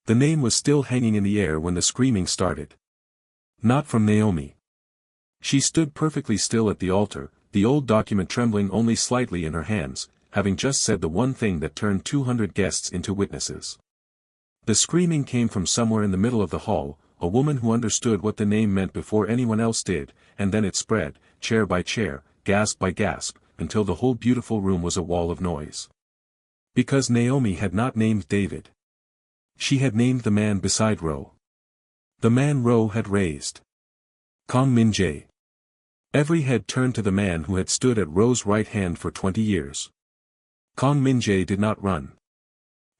The name was still hanging in the air when the screaming started. Not from Naomi. She stood perfectly still at the altar, the old document trembling only slightly in her hands, having just said the one thing that turned 200 guests into witnesses. The screaming came from somewhere in the middle of the hall, a woman who understood what the name meant before anyone else did, and then it spread, chair by chair, gasp by gasp, until the whole beautiful room was a wall of noise. Because Naomi had not named David. She had named the man beside Ro. The man Ro had raised. Kong Min-jae. Every head turned to the man who had stood at Ro's right hand for 20 years. Kong Min-jae did not run.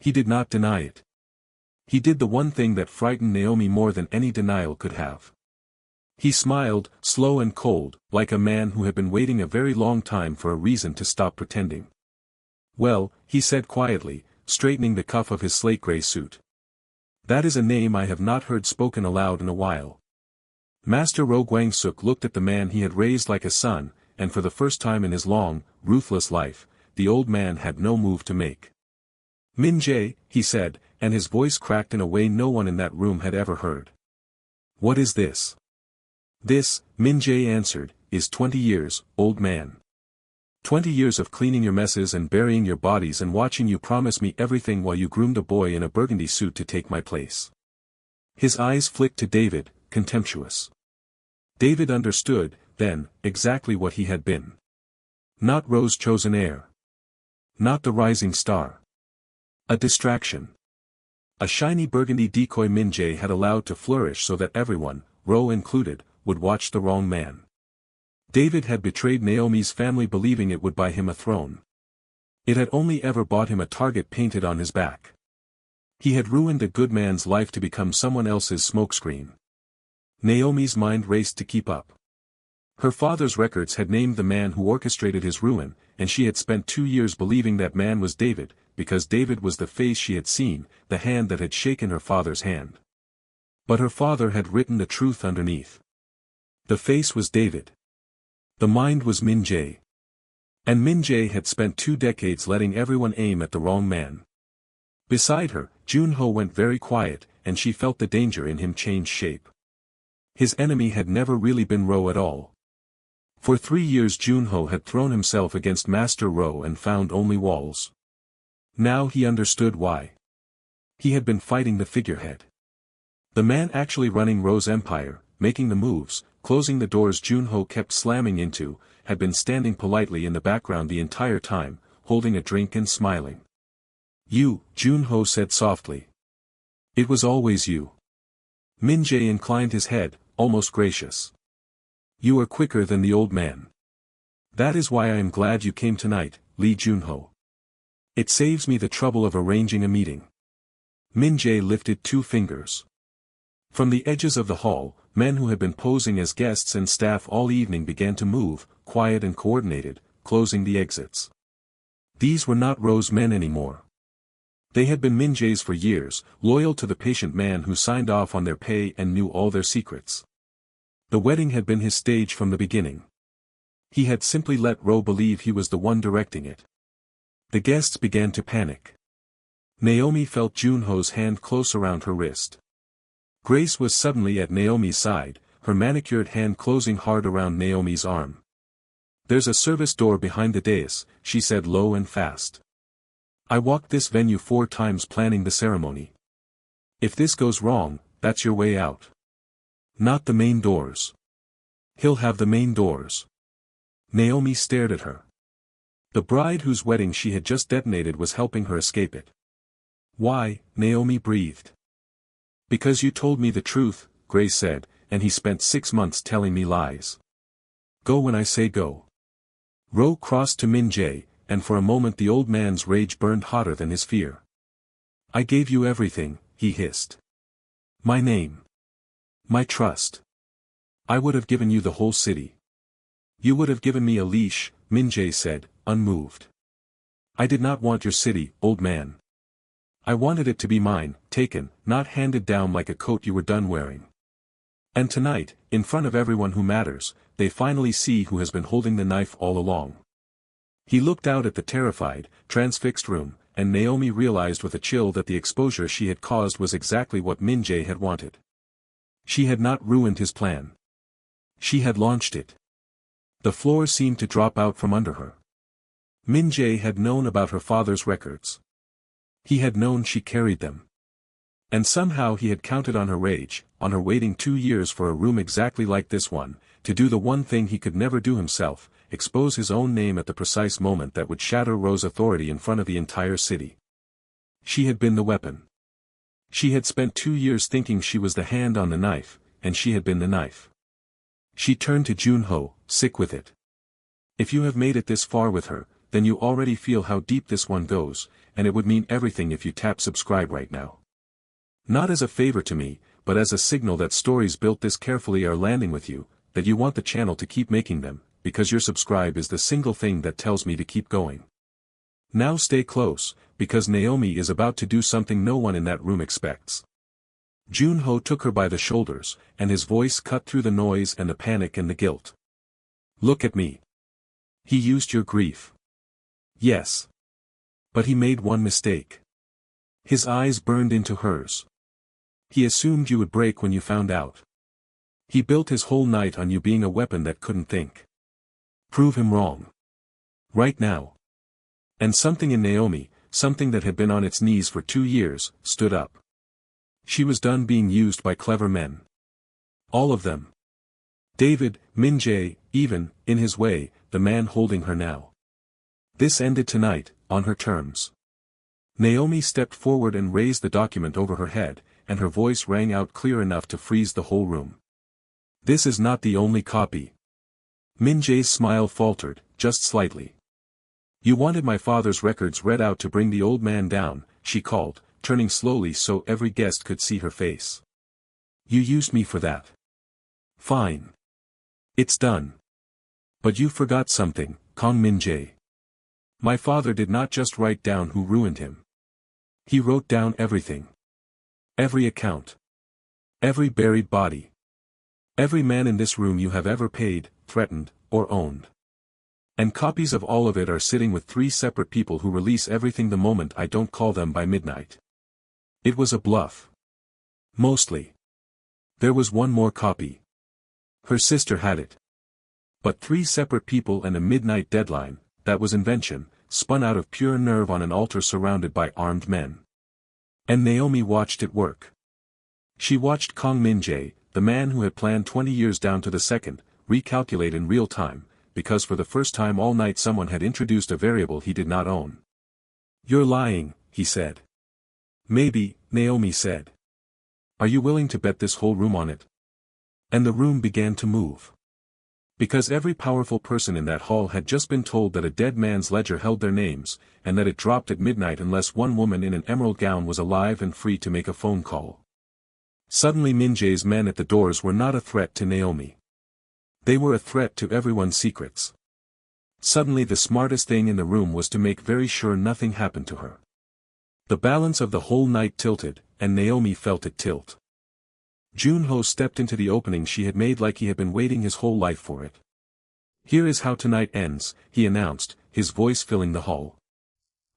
He did not deny it. He did the one thing that frightened Naomi more than any denial could have. He smiled, slow and cold, like a man who had been waiting a very long time for a reason to stop pretending. "Well," he said quietly, straightening the cuff of his slate-gray suit. "That is a name I have not heard spoken aloud in a while." Master Ro Gwang-suk looked at the man he had raised like a son, and for the first time in his long, ruthless life, the old man had no move to make. "Min-jae," he said, and his voice cracked in a way no one in that room had ever heard. "What is this?" "This," Min-jae answered, "is 20 years, old man. 20 years of cleaning your messes and burying your bodies and watching you promise me everything while you groomed a boy in a burgundy suit to take my place." His eyes flicked to David, contemptuous. David understood, then, exactly what he had been. Not Ro's chosen heir. Not the rising star. A distraction. A shiny burgundy decoy Min-jae had allowed to flourish so that everyone, Ro included, would watch the wrong man. David had betrayed Naomi's family believing it would buy him a throne. It had only ever bought him a target painted on his back. He had ruined a good man's life to become someone else's smokescreen. Naomi's mind raced to keep up. Her father's records had named the man who orchestrated his ruin, and she had spent 2 years believing that man was David, because David was the face she had seen, the hand that had shaken her father's hand. But her father had written the truth underneath. The face was David. The mind was Min-jae. And Min-jae had spent 2 decades letting everyone aim at the wrong man. Beside her, Jun-ho went very quiet, and she felt the danger in him change shape. His enemy had never really been Ro at all. For 3 years Jun-ho had thrown himself against Master Ro and found only walls. Now he understood why. He had been fighting the figurehead. The man actually running Ro's empire, making the moves, closing the doors Jun-ho kept slamming into, had been standing politely in the background the entire time, holding a drink and smiling. "You," Jun-ho said softly. "It was always you." Min-jae inclined his head, almost gracious. "You are quicker than the old man. That is why I am glad you came tonight, Lee Jun-ho. It saves me the trouble of arranging a meeting." Min-jae lifted 2 fingers. From the edges of the hall, men who had been posing as guests and staff all evening began to move, quiet and coordinated, closing the exits. These were not Ro's men anymore. They had been Min-jae's for years, loyal to the patient man who signed off on their pay and knew all their secrets. The wedding had been his stage from the beginning. He had simply let Ro believe he was the one directing it. The guests began to panic. Naomi felt Jun-ho's hand close around her wrist. Grace was suddenly at Naomi's side, her manicured hand closing hard around Naomi's arm. "There's a service door behind the dais," she said low and fast. "I walked this venue 4 times planning the ceremony. If this goes wrong, that's your way out. Not the main doors. He'll have the main doors." Naomi stared at her. The bride whose wedding she had just detonated was helping her escape it. "Why?" Naomi breathed. "Because you told me the truth," Grace said, "and he spent 6 months telling me lies. Go when I say go." Ro crossed to Min-jae, and for a moment the old man's rage burned hotter than his fear. "I gave you everything," he hissed. "My name. My trust. I would have given you the whole city. You would have given me a leash," Min-jae said, unmoved. "I did not want your city, old man. I wanted it to be mine, taken, not handed down like a coat you were done wearing. And tonight, in front of everyone who matters, they finally see who has been holding the knife all along." He looked out at the terrified, transfixed room, and Naomi realized with a chill that the exposure she had caused was exactly what Min-jae had wanted. She had not ruined his plan. She had launched it. The floor seemed to drop out from under her. Min-jae had known about her father's records. He had known she carried them. And somehow he had counted on her rage, on her waiting 2 years for a room exactly like this one, to do the one thing he could never do himself, expose his own name at the precise moment that would shatter Ro's authority in front of the entire city. She had been the weapon. She had spent 2 years thinking she was the hand on the knife, and she had been the knife. She turned to Junho, sick with it. If you have made it this far with her, then you already feel how deep this one goes, and it would mean everything if you tap subscribe right now. Not as a favor to me, but as a signal that stories built this carefully are landing with you, that you want the channel to keep making them, because your subscribe is the single thing that tells me to keep going. Now stay close, because Naomi is about to do something no one in that room expects. Junho took her by the shoulders, and his voice cut through the noise and the panic and the guilt. Look at me. He used your grief. Yes. But he made one mistake. His eyes burned into hers. He assumed you would break when you found out. He built his whole night on you being a weapon that couldn't think. Prove him wrong. Right now. And something in Naomi, something that had been on its knees for 2 years, stood up. She was done being used by clever men. All of them. David, Min-jae, even, in his way, the man holding her now. This ended tonight, on her terms. Naomi stepped forward and raised the document over her head, and her voice rang out clear enough to freeze the whole room. This is not the only copy. Min-jae's smile faltered, just slightly. You wanted my father's records read out to bring the old man down, she called, turning slowly so every guest could see her face. You used me for that. Fine. It's done. But you forgot something, Kang Min-jae. My father did not just write down who ruined him. He wrote down everything. Every account. Every buried body. Every man in this room you have ever paid, threatened, or owned. And copies of all of it are sitting with 3 separate people who release everything the moment I don't call them by midnight. It was a bluff. Mostly. There was one more copy. Her sister had it. But 3 separate people and a midnight deadline, that was invention, spun out of pure nerve on an altar surrounded by armed men. And Naomi watched it work. She watched Kang Min-jae, the man who had planned 20 years down to the second, recalculate in real time, because for the first time all night someone had introduced a variable he did not own. You're lying, he said. Maybe, Naomi said. Are you willing to bet this whole room on it? And the room began to move. Because every powerful person in that hall had just been told that a dead man's ledger held their names, and that it dropped at midnight unless one woman in an emerald gown was alive and free to make a phone call. Suddenly Min-jae's men at the doors were not a threat to Naomi. They were a threat to everyone's secrets. Suddenly the smartest thing in the room was to make very sure nothing happened to her. The balance of the whole night tilted, and Naomi felt it tilt. Junho stepped into the opening she had made like he had been waiting his whole life for it. Here is how tonight ends, he announced, his voice filling the hall.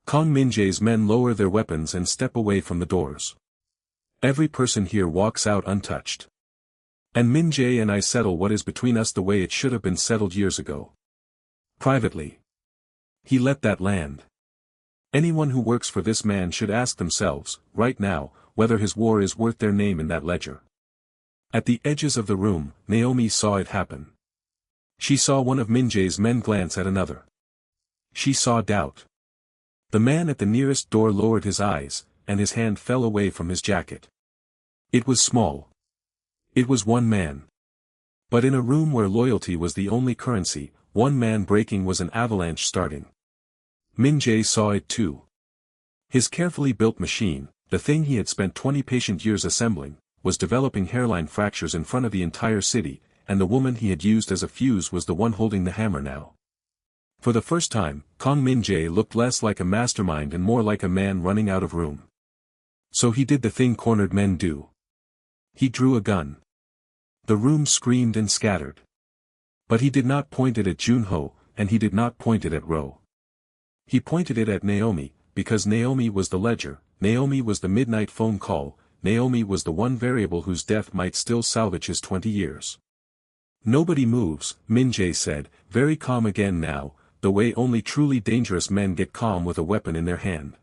Kang Min-jae's men lower their weapons and step away from the doors. Every person here walks out untouched. And Min-jae and I settle what is between us the way it should have been settled years ago. Privately. He let that land. Anyone who works for this man should ask themselves, right now, whether his war is worth their name in that ledger. At the edges of the room, Naomi saw it happen. She saw one of Min-jae's men glance at another. She saw doubt. The man at the nearest door lowered his eyes, and his hand fell away from his jacket. It was small. It was one man. But in a room where loyalty was the only currency, one man breaking was an avalanche starting. Min-jae saw it too. His carefully built machine, the thing he had spent 20 patient years assembling, was developing hairline fractures in front of the entire city, and the woman he had used as a fuse was the one holding the hammer now. For the first time, Kang Min-jae looked less like a mastermind and more like a man running out of room. So he did the thing cornered men do. He drew a gun. The room screamed and scattered. But he did not point it at Junho, and he did not point it at Ro. He pointed it at Naomi, because Naomi was the ledger, Naomi was the midnight phone call, Naomi was the one variable whose death might still salvage his 20 years. Nobody moves, Min-jae said, very calm again now, the way only truly dangerous men get calm with a weapon in their hand.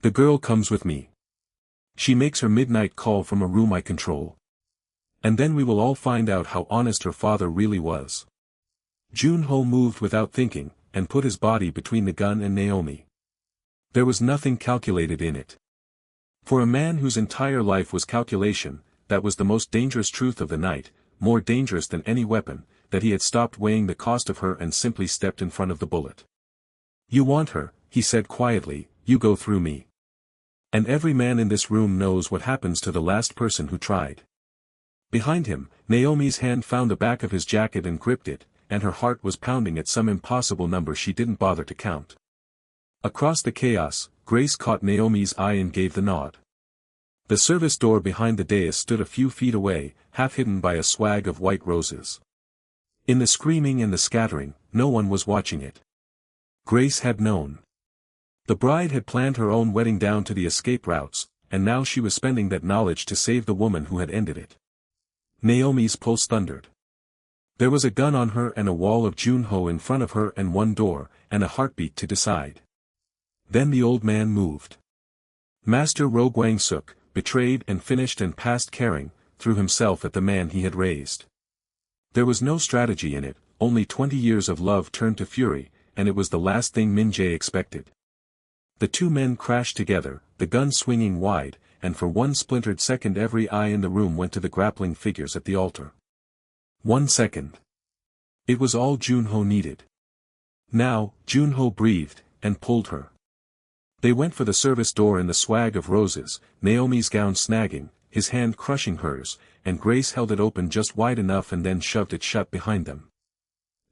The girl comes with me. She makes her midnight call from a room I control. And then we will all find out how honest her father really was. Jun-ho moved without thinking, and put his body between the gun and Naomi. There was nothing calculated in it. For a man whose entire life was calculation, that was the most dangerous truth of the night, more dangerous than any weapon, that he had stopped weighing the cost of her and simply stepped in front of the bullet. You want her, he said quietly, you go through me. And every man in this room knows what happens to the last person who tried. Behind him, Naomi's hand found the back of his jacket and gripped it, and her heart was pounding at some impossible number she didn't bother to count. Across the chaos, Grace caught Naomi's eye and gave the nod. The service door behind the dais stood a few feet away, half hidden by a swag of white roses. In the screaming and the scattering, no one was watching it. Grace had known. The bride had planned her own wedding down to the escape routes, and now she was spending that knowledge to save the woman who had ended it. Naomi's pulse thundered. There was a gun on her and a wall of Jun-ho in front of her and one door, and a heartbeat to decide. Then the old man moved. Master Ro Gwang-suk, betrayed and finished and past caring, threw himself at the man he had raised. There was no strategy in it, only 20 years of love turned to fury, and it was the last thing Min-jae expected. The two men crashed together, the gun swinging wide, and for one splintered second every eye in the room went to the grappling figures at the altar. 1 second. It was all Jun-ho needed. Now, Jun-ho breathed, and pulled her. They went for the service door in the swag of roses, Naomi's gown snagging, his hand crushing hers, and Grace held it open just wide enough and then shoved it shut behind them.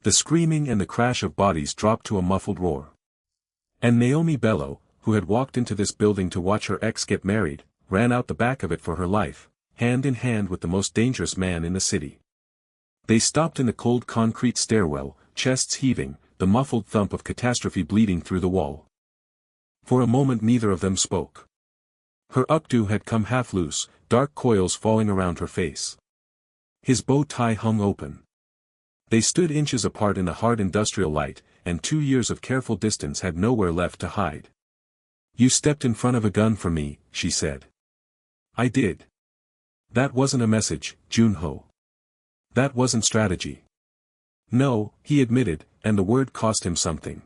The screaming and the crash of bodies dropped to a muffled roar. And Naomi Bello, who had walked into this building to watch her ex get married, ran out the back of it for her life, hand in hand with the most dangerous man in the city. They stopped in the cold concrete stairwell, chests heaving, the muffled thump of catastrophe bleeding through the wall. For a moment neither of them spoke. Her updo had come half loose, dark coils falling around her face. His bow tie hung open. They stood inches apart in the hard industrial light, and 2 years of careful distance had nowhere left to hide. You stepped in front of a gun for me, she said. I did. That wasn't a message, Jun-ho. That wasn't strategy. No, he admitted, and the word cost him something.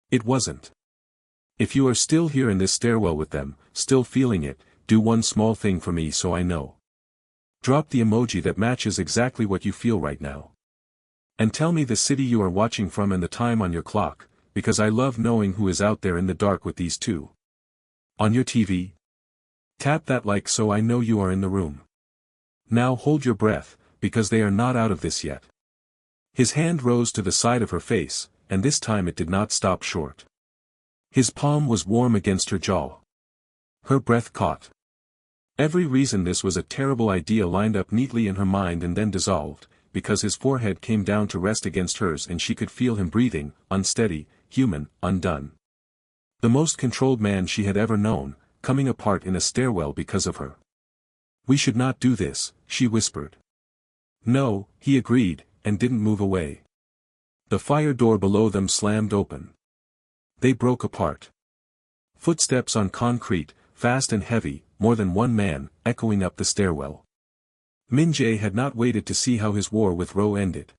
It wasn't. If you are still here in this stairwell with them, still feeling it, do one small thing for me so I know. Drop the emoji that matches exactly what you feel right now. And tell me the city you are watching from and the time on your clock, because I love knowing who is out there in the dark with these two. On your TV? Tap that like so I know you are in the room. Now hold your breath, because they are not out of this yet. His hand rose to the side of her face, and this time it did not stop short. His palm was warm against her jaw. Her breath caught. Every reason this was a terrible idea lined up neatly in her mind and then dissolved, because his forehead came down to rest against hers and she could feel him breathing, unsteady, human, undone. The most controlled man she had ever known, coming apart in a stairwell because of her. We should not do this, she whispered. No, he agreed, and didn't move away. The fire door below them slammed open. They broke apart. Footsteps on concrete, fast and heavy, more than one man, echoing up the stairwell. Min-jae had not waited to see how his war with Ro ended.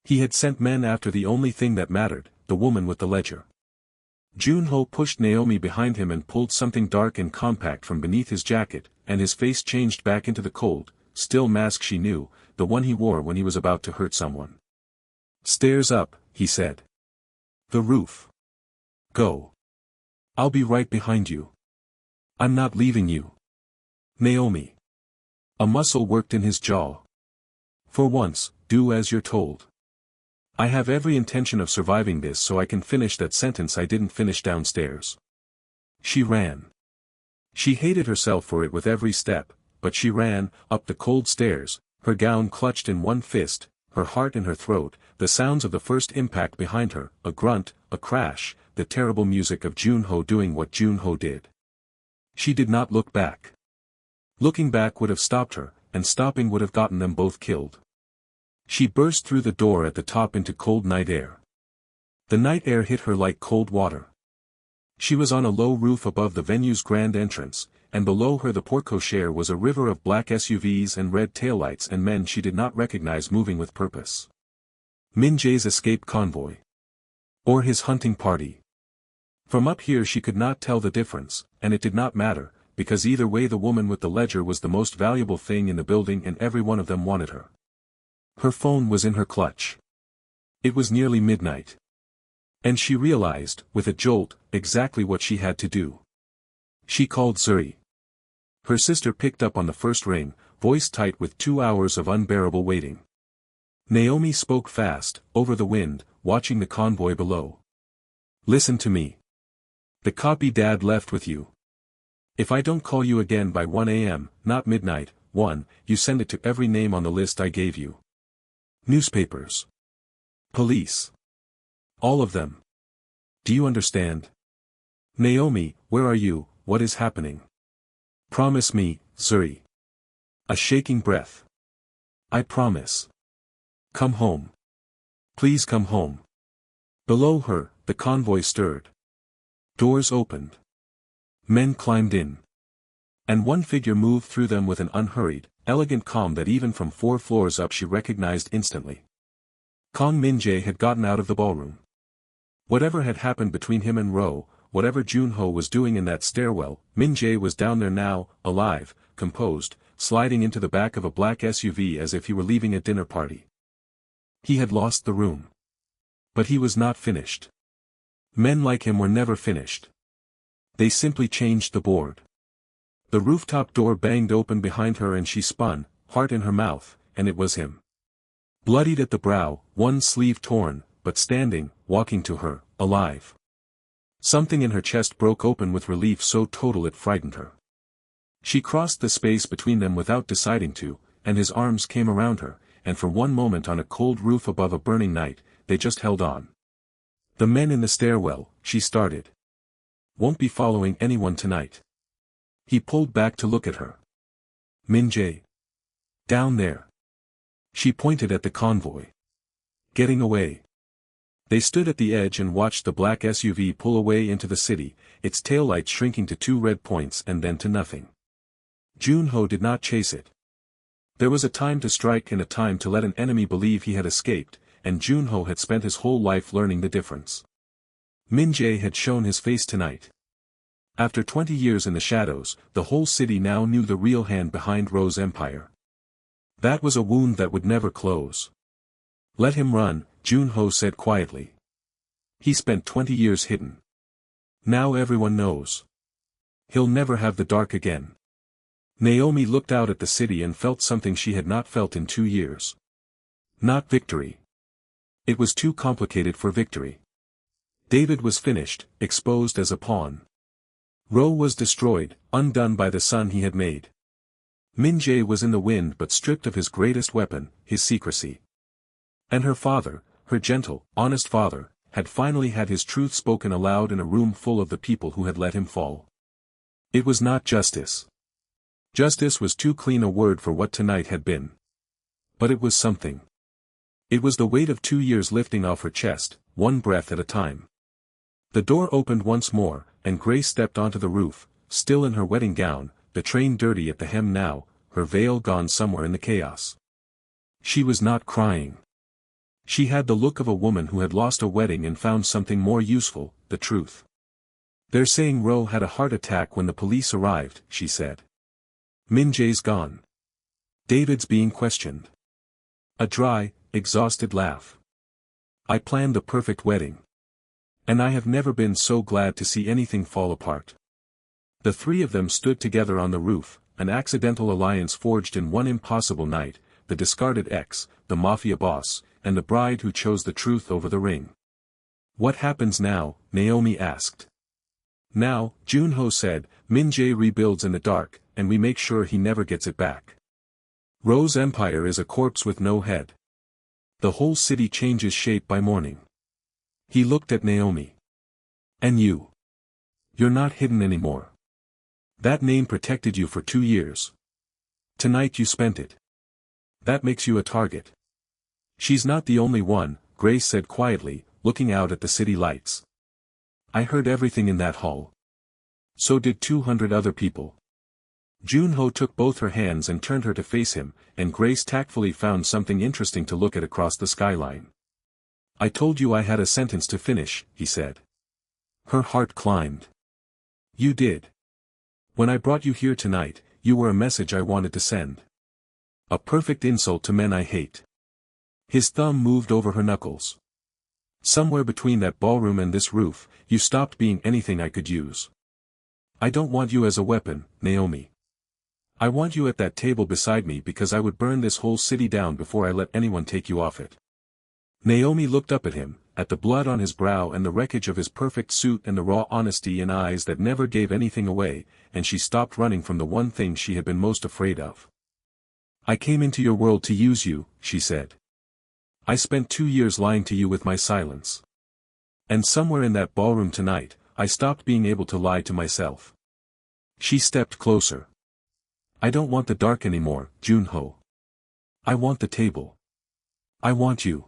He had sent men after the only thing that mattered, the woman with the ledger. Jun-ho pushed Naomi behind him and pulled something dark and compact from beneath his jacket, and his face changed back into the cold, still mask she knew, the one he wore when he was about to hurt someone. Stairs up, he said. The roof. Go. I'll be right behind you. I'm not leaving you. Naomi. A muscle worked in his jaw. For once, do as you're told. I have every intention of surviving this so I can finish that sentence I didn't finish downstairs. She ran. She hated herself for it with every step, but she ran, up the cold stairs, her gown clutched in one fist, her heart in her throat, the sounds of the first impact behind her, a grunt, a crash, the terrible music of Junho doing what Junho did. She did not look back. Looking back would have stopped her, and stopping would have gotten them both killed. She burst through the door at the top into cold night air. The night air hit her like cold water. She was on a low roof above the venue's grand entrance, and below her the porte cochere was a river of black SUVs and red taillights and men she did not recognize moving with purpose. Min Jae's escape convoy. Or his hunting party. From up here she could not tell the difference, and it did not matter, because either way the woman with the ledger was the most valuable thing in the building and every one of them wanted her. Her phone was in her clutch. It was nearly midnight. And she realized, with a jolt, exactly what she had to do. She called Zuri. Her sister picked up on the first ring, voice tight with 2 hours of unbearable waiting. Naomi spoke fast, over the wind, watching the convoy below. Listen to me. The copy Dad left with you. If I don't call you again by 1 a.m., not midnight, 1, you send it to every name on the list I gave you. Newspapers. Police. All of them. Do you understand? Naomi, where are you, what is happening? Promise me, Zuri. A shaking breath. I promise. Come home. Please come home. Below her, the convoy stirred. Doors opened. Men climbed in. And one figure moved through them with an unhurried, elegant calm that even from 4 floors up she recognized instantly. Kang Min-jae had gotten out of the ballroom. Whatever had happened between him and Ro, whatever Junho was doing in that stairwell, Min-jae was down there now, alive, composed, sliding into the back of a black SUV as if he were leaving a dinner party. He had lost the room. But he was not finished. Men like him were never finished. They simply changed the board. The rooftop door banged open behind her and she spun, heart in her mouth, and it was him. Bloodied at the brow, one sleeve torn, but standing, walking to her, alive. Something in her chest broke open with relief so total it frightened her. She crossed the space between them without deciding to, and his arms came around her, and for one moment on a cold roof above a burning night, they just held on. The men in the stairwell, she started. Won't be following anyone tonight. He pulled back to look at her. Min-jae. Down there. She pointed at the convoy. Getting away. They stood at the edge and watched the black SUV pull away into the city, its taillights shrinking to 2 red points and then to nothing. Junho did not chase it. There was a time to strike and a time to let an enemy believe he had escaped, and Junho had spent his whole life learning the difference. Min-jae had shown his face tonight. After 20 years in the shadows, the whole city now knew the real hand behind Ro's empire. That was a wound that would never close. Let him run, Junho said quietly. He spent 20 years hidden. Now everyone knows. He'll never have the dark again. Naomi looked out at the city and felt something she had not felt in 2 years. Not victory. It was too complicated for victory. David was finished, exposed as a pawn. Ro was destroyed, undone by the son he had made. Min-jae was in the wind but stripped of his greatest weapon, his secrecy. And her father, her gentle, honest father, had finally had his truth spoken aloud in a room full of the people who had let him fall. It was not justice. Justice was too clean a word for what tonight had been. But it was something. It was the weight of 2 years lifting off her chest, one breath at a time. The door opened once more, and Grace stepped onto the roof, still in her wedding gown, the train dirty at the hem now, her veil gone somewhere in the chaos. She was not crying. She had the look of a woman who had lost a wedding and found something more useful, the truth. They're saying Ro had a heart attack when the police arrived, she said. Min-jae's gone. David's being questioned. A dry, exhausted laugh. I planned the perfect wedding. And I have never been so glad to see anything fall apart. The 3 of them stood together on the roof, an accidental alliance forged in one impossible night, the discarded ex, the Mafia boss, and the bride who chose the truth over the ring. What happens now? Naomi asked. Now, Junho said, Min-jae rebuilds in the dark, and we make sure he never gets it back. Ro's empire is a corpse with no head. The whole city changes shape by morning. He looked at Naomi. And you. You're not hidden anymore. That name protected you for 2 years. Tonight you spent it. That makes you a target. She's not the only one, Grace said quietly, looking out at the city lights. I heard everything in that hall. So did 200 other people. Junho took both her hands and turned her to face him, and Grace tactfully found something interesting to look at across the skyline. I told you I had a sentence to finish, he said. Her heart climbed. You did. When I brought you here tonight, you were a message I wanted to send. A perfect insult to men I hate. His thumb moved over her knuckles. Somewhere between that ballroom and this roof, you stopped being anything I could use. I don't want you as a weapon, Naomi. I want you at that table beside me because I would burn this whole city down before I let anyone take you off it. Naomi looked up at him, at the blood on his brow and the wreckage of his perfect suit and the raw honesty in eyes that never gave anything away, and she stopped running from the one thing she had been most afraid of. I came into your world to use you, she said. I spent 2 years lying to you with my silence. And somewhere in that ballroom tonight, I stopped being able to lie to myself. She stepped closer. I don't want the dark anymore, Junho. I want the table. I want you.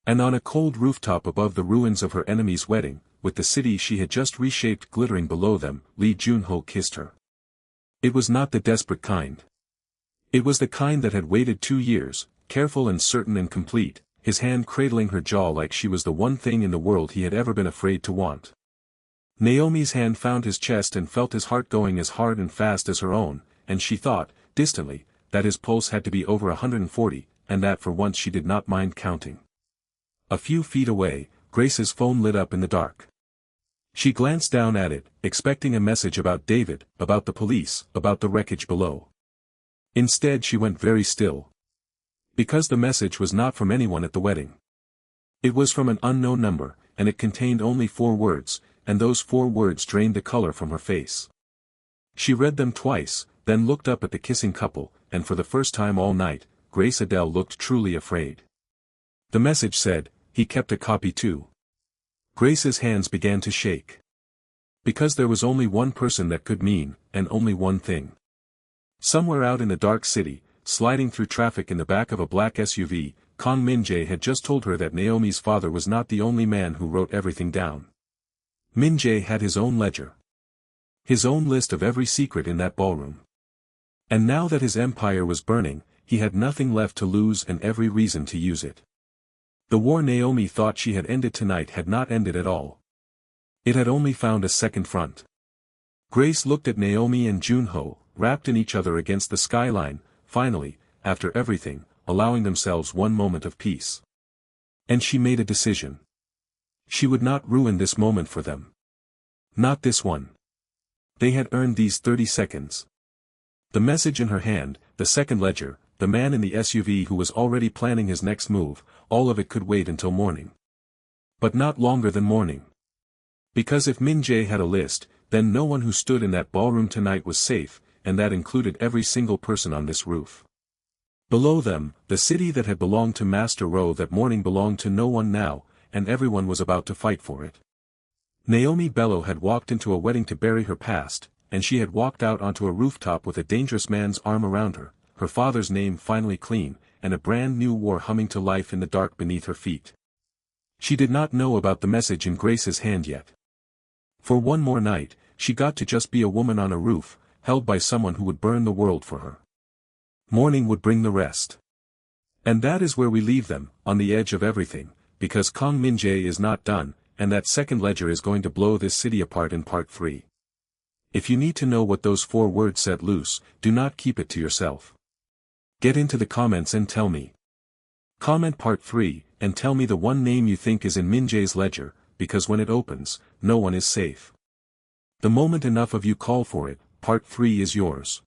And on a cold rooftop above the ruins of her enemy's wedding, with the city she had just reshaped glittering below them, Lee Junho kissed her. It was not the desperate kind. It was the kind that had waited 2 years, careful and certain and complete, his hand cradling her jaw like she was the one thing in the world he had ever been afraid to want. Naomi's hand found his chest and felt his heart going as hard and fast as her own, and she thought, distantly, that his pulse had to be over 140, and that for once she did not mind counting. A few feet away, Grace's phone lit up in the dark. She glanced down at it, expecting a message about David, about the police, about the wreckage below. Instead she went very still. Because the message was not from anyone at the wedding. It was from an unknown number, and it contained only 4 words, and those 4 words drained the color from her face. She read them twice, then looked up at the kissing couple, and for the first time all night, Grace Adele looked truly afraid. The message said, he kept a copy too. Grace's hands began to shake. Because there was only one person that could mean, and only one thing. Somewhere out in the dark city, sliding through traffic in the back of a black SUV, Kang Min-jae had just told her that Naomi's father was not the only man who wrote everything down. Min-jae had his own ledger. His own list of every secret in that ballroom. And now that his empire was burning, he had nothing left to lose and every reason to use it. The war Naomi thought she had ended tonight had not ended at all. It had only found a second front. Grace looked at Naomi and Junho, wrapped in each other against the skyline, finally, after everything, allowing themselves one moment of peace. And she made a decision. She would not ruin this moment for them. Not this one. They had earned these 30 seconds. The message in her hand, the second ledger, the man in the SUV who was already planning his next move, all of it could wait until morning. But not longer than morning. Because if Min-jae had a list, then no one who stood in that ballroom tonight was safe, and that included every single person on this roof. Below them, the city that had belonged to Master Rowe that morning belonged to no one now, and everyone was about to fight for it. Naomi Bello had walked into a wedding to bury her past, and she had walked out onto a rooftop with a dangerous man's arm around her, her father's name finally clean, and a brand new war humming to life in the dark beneath her feet. She did not know about the message in Grace's hand yet. For one more night, she got to just be a woman on a roof, held by someone who would burn the world for her. Morning would bring the rest. And that is where we leave them, on the edge of everything, because Kang Min-jae is not done, and that second ledger is going to blow this city apart in part 3. If you need to know what those 4 words set loose, do not keep it to yourself. Get into the comments and tell me. Comment part 3, and tell me the one name you think is in Min-jae's ledger, because when it opens, no one is safe. The moment enough of you call for it, part 3 is yours.